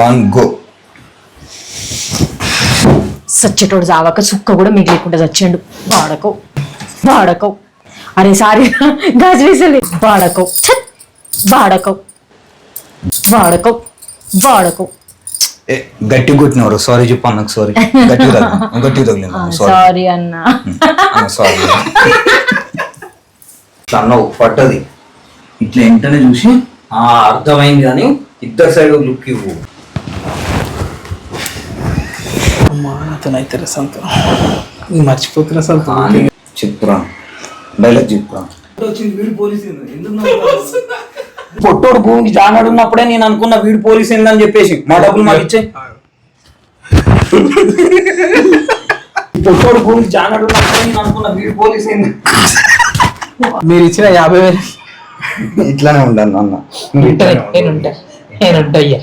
1 go. సచ్చేటోడు చావక సుక్క కూడా మిగిలికుండా చచ్చాడు. వాడకో అరే సారీ గాజు వేసలే. వాడకో గట్టి కొట్టినవారు సారీ చెప్పు అన్నకు. సారీ గట్టి తగిలింది. సారీ అన్న. సారీ అన్నవు పట్టది ఇట్లా వెంటనే చూసి అర్థమైంది కానీ ఇద్దరు సైడ్ లుక్ ఇవ్వు. అతనైతే సంత మర్చిపోతున్నా సంత. చెప్పురా డైలాగ్ చెప్పురా. పొట్టోడు భూమికి జానాడు ఉన్నప్పుడే నేను అనుకున్న వీడు పోలీస్ ఏందని చెప్పేసి మా డబ్బులు మాకు ఇచ్చే. పొట్టోడు భూమికి జానాడు ఉన్నప్పుడే నేను అనుకున్న వీడు పోలీస్ ఏంది. మీరు ఇచ్చిన 50,000 ఇట్లానే ఉండాలి అన్న. నేనుంటా అయ్యా.